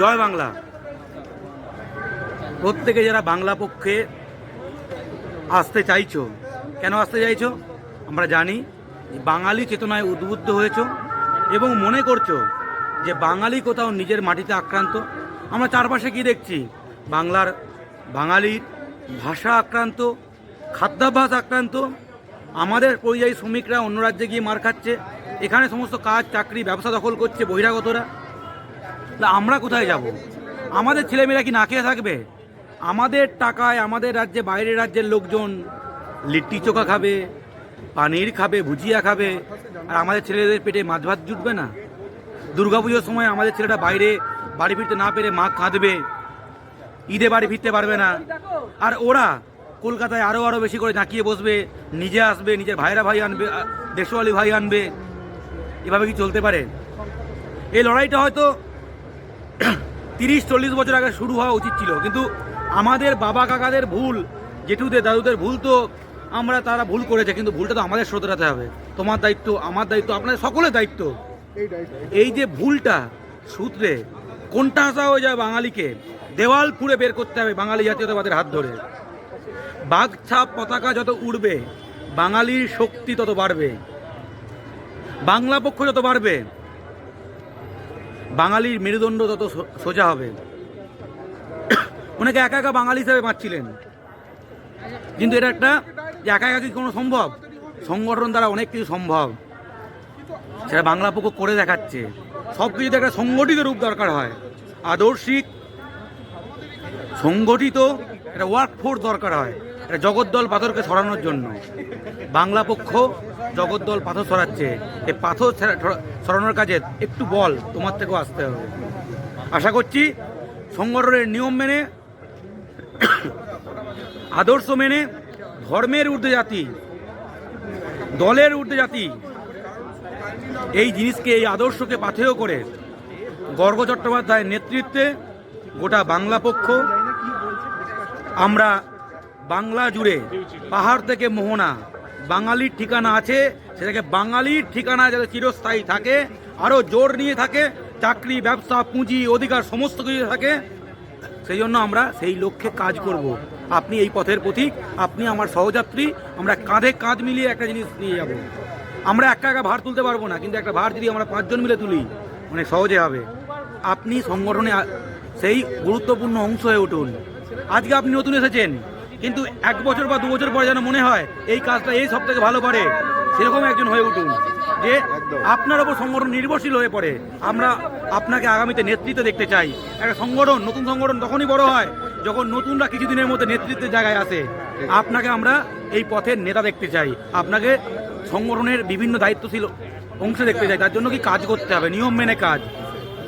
জয় বাংলা। প্রত্যেকে যারা বাংলা পক্ষে আসতে চাইছো, কেন আসতে চাইছো? আমরা জানি বাঙালি চেতনায় উদ্বুদ্ধ হয়েছো এবং মনে করছো যে বাঙালি কোথাও নিজের মাটিতে আক্রান্ত। আমরা চারপাশে কি দেখছি? বাঙালির ভাষা আক্রান্ত, খাদ্যাভ্যাস আক্রান্ত। আমাদের পরিযায়ী শ্রমিকরা অন্য রাজ্যে গিয়ে মার খাচ্ছে, এখানে সমস্ত কাজ চাকরি ব্যবসা দখল করছে বহিরাগতরা। আমরা কোথায় যাব? আমাদের ছেলেমেয়েরা কি না খেয়ে থাকবে? আমাদের টাকায় আমাদের রাজ্যে বাইরের রাজ্যের লোকজন লিট্টি চোখা খাবে, পানির খাবে, ভুজিয়া খাবে, আর আমাদের ছেলেদের পেটে মাছ ভাত জুটবে না। দুর্গাপুজোর সময় আমাদের ছেলেটা বাইরে বাড়ি ফিরতে না পেরে মা কাঁদবে, ঈদে বাড়ি ফিরতে পারবে না। আর ওরা কলকাতায় আরও বেশি করে জাঁকিয়ে বসবে, নিজে আসবে, নিজের ভাই আনবে, দেশওয়ালি ভাই আনবে। এভাবে কি চলতে পারে? এই লড়াইটা হয়তো 30-40 বছর আগে শুরু হওয়া উচিত ছিল, কিন্তু আমাদের বাবা কাকাদের ভুল, জেঠুদের দাদুদের ভুল তো তারা ভুল করেছে, কিন্তু ভুলটা তো আমাদের শোধরাতে হবে। তোমার দায়িত্ব, আমার দায়িত্ব, আপনাদের সকলের দায়িত্ব। এই যে ভুলটা সূত্রে কোনটা আসা হয়ে যায় বাঙালিকে দেওয়াল ফুঁড়ে বের করতে হবে বাঙালি জাতীয়তাবাদের হাত ধরে। বাঘছাপ পতাকা যত উড়বে বাঙালির শক্তি তত বাড়বে, বাংলা পক্ষ যত বাড়বে বাঙালির মেরুদণ্ড তত সোজা হবে। অনেকে একা একা বাঙালি হিসেবে বাঁচছিলেন, কিন্তু এটা একটা যে একা একা কি কোনো সম্ভব? সংগঠন দ্বারা অনেক কিছু সম্ভব, সেটা বাংলা পক্ষ করে দেখাচ্ছে। সব কিছুতে একটা সংগঠিত রূপ দরকার হয়, আদর্শিক সংগঠিত একটা ওয়ার্কফোর্স দরকার হয়, একটা জগদ্দল পাথরকে সরানোর জন্য। বাংলা পক্ষ জগদ্দল পাথর সরাচ্ছে, এই পাথর সরানোর কাজে একটু বল তোমার থেকেও আসতে হবে। আশা করছি সংগঠনের নিয়ম মেনে, আদর্শ মেনে, ধর্মের ঊর্ধ্বে জাতি, দলের ঊর্ধ্বে জাতি, এই জিনিসকে, এই আদর্শকে পাথেয় করে গর্গ চট্টোপাধ্যায়ের নেতৃত্বে গোটা বাংলা পক্ষ, আমরা বাংলা জুড়ে পাহাড় থেকে মোহনা বাঙালির ঠিকানা আছে, সেটাকে বাঙালির ঠিকানা যাতে চিরস্থায়ী থাকে, আরও জোর নিয়ে থাকে, চাকরি ব্যবসা পুঁজি অধিকার সমস্ত কিছু থাকে, সেই জন্য আমরা সেই লক্ষ্যে কাজ করব। আপনি এই পথের পথিক, আপনি আমার সহযাত্রী, আমরা কাঁধে কাঁধ মিলিয়ে একটা জিনিস নিয়ে যাব। আমরা একা একা ভার তুলতে পারবো না, কিন্তু একটা ভার যদি আমরা 5 জন মিলে তুলি মানে সহজে হবে। আপনি সংগঠনে সেই গুরুত্বপূর্ণ অংশ হয়ে উঠুন। আজকে আপনি নতুন এসেছেন, কিন্তু 1 বছর বা 2 বছর পরে যেন মনে হয় এই কাজটা এই সব থেকে ভালো পারে, সেরকম একজন হয়ে উঠুন যে আপনার ওপর সংগঠন নির্ভরশীল হয়ে পড়ে। আমরা আপনাকে আগামীতে নেতৃত্ব দেখতে চাই। একটা সংগঠন, নতুন সংগঠন তখনই বড় হয় যখন নতুনরা কিছুদিনের মধ্যে নেতৃত্বের জায়গায় আসে। আপনাকে আমরা এই পথের নেতা দেখতে চাই, আপনাকে সংগঠনের বিভিন্ন দায়িত্বশীল অংশ দেখতে চাই। তার জন্য কি কাজ করতে হবে, নিয়ম মেনে কাজ,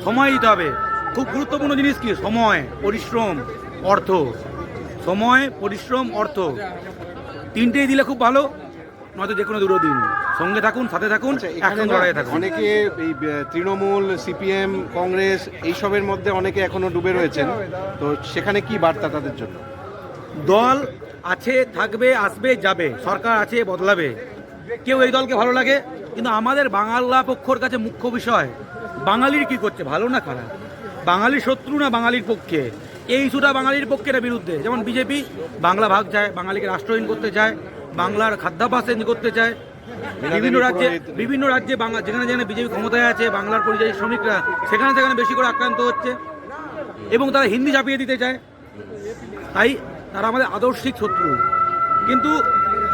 সময় দিতে হবে। খুব গুরুত্বপূর্ণ জিনিস কি? সময়, পরিশ্রম, অর্থ। সময়, পরিশ্রম, অর্থ, তিনটেই দিলে খুব ভালো, নয়তো যে কোনো দুটো দিন। সঙ্গে থাকুন, সাথে থাকুন, একসঙ্গে লড়াইয়ে থাকুন। অনেকে এই তৃণমূল, সিপিএম, কংগ্রেস এইসবের মধ্যে অনেকে এখনো ডুবে রয়েছেন, তো সেখানে কি বার্তা তাদের জন্য? দল আছে, থাকবে, আসবে, যাবে, সরকার আছে, বদলাবে। কেউ এই দলকে ভালো লাগে, কিন্তু আমাদের বাংলা পক্ষর কাছে মুখ্য বিষয় বাঙালির কি করছে, ভালো না খারাপ, বাঙালির শত্রু না বাঙালির পক্ষে। এই ইস্যুটা বাঙালির পক্ষে না বিরুদ্ধে। যেমন বিজেপি বাংলা ভাগ চায়, বাঙালিকে রাষ্ট্রহীন করতে চায়, বাংলার খাদ্যাভ্যাস চেঞ্জ করতে চায়। বিভিন্ন রাজ্যে যেখানে যেখানে বিজেপি ক্ষমতায় আছে, বাংলার পরিযায়ী শ্রমিকরা সেখানে বেশি করে আক্রান্ত হচ্ছে, এবং তারা হিন্দি চাপিয়ে দিতে চায়। তাই তারা আমাদের আদর্শিক শত্রু। কিন্তু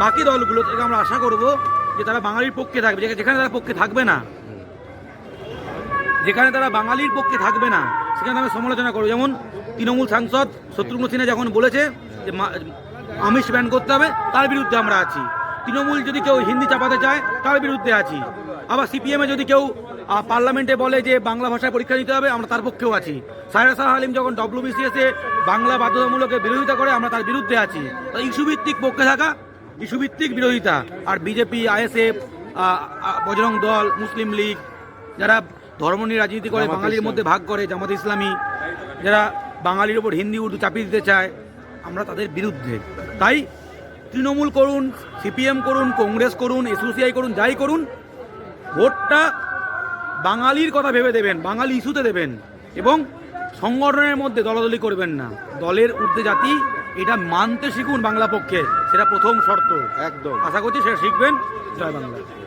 বাকি দলগুলো থেকে আমরা আশা করব যে তারা বাঙালির পক্ষে থাকবে। যেখানে তারা পক্ষে থাকবে না, যেখানে তারা বাঙালির পক্ষে থাকবে না, সেখানে আমরা সমালোচনা করবো। যেমন তৃণমূল সাংসদ শত্রুঘ্ন সিনহা যখন বলেছে যে আমিষ ব্যান করতে হবে, তার বিরুদ্ধে আমরা আছি। তৃণমূল যদি কেউ হিন্দি চাপাতে চায়, তার বিরুদ্ধে আছি। আবার সিপিএমে যদি কেউ পার্লামেন্টে বলে যে বাংলা ভাষায় পরীক্ষা দিতে হবে, আমরা তার পক্ষেও আছি। সায়রা শাহ হালিম যখন WBCS-এ বাংলা বাধ্যতামূলকের বিরোধিতা করে, আমরা তার বিরুদ্ধে আছি। তো ইস্যুভিত্তিক পক্ষে থাকা, ইস্যুভিত্তিক বিরোধিতা। আর বিজেপি, ISF, বজরং দল, মুসলিম লীগ, যারা ধর্ম নিয়ে রাজনীতি করে, বাঙালির মধ্যে ভাগ করে, জামাত ইসলামী, যারা বাঙালির ওপর হিন্দি উর্দু চাপিয়ে দিতে চায়, আমরা তাদের বিরুদ্ধে। তাই তৃণমূল করুন, সিপিএম করুন, কংগ্রেস করুন, SUCI করুন, যাই করুন, ভোটটা বাঙালির কথা ভেবে দেবেন, বাঙালি ইস্যুতে দেবেন, এবং সংগঠনের মধ্যে দলাদলি করবেন না, দলের ঊর্ধ্বে জাতি এটা মানতে শিখুন বাংলা পক্ষে, সেটা প্রথম শর্ত। একদম। আশা করছি সেটা শিখবেন। জয় বাংলা।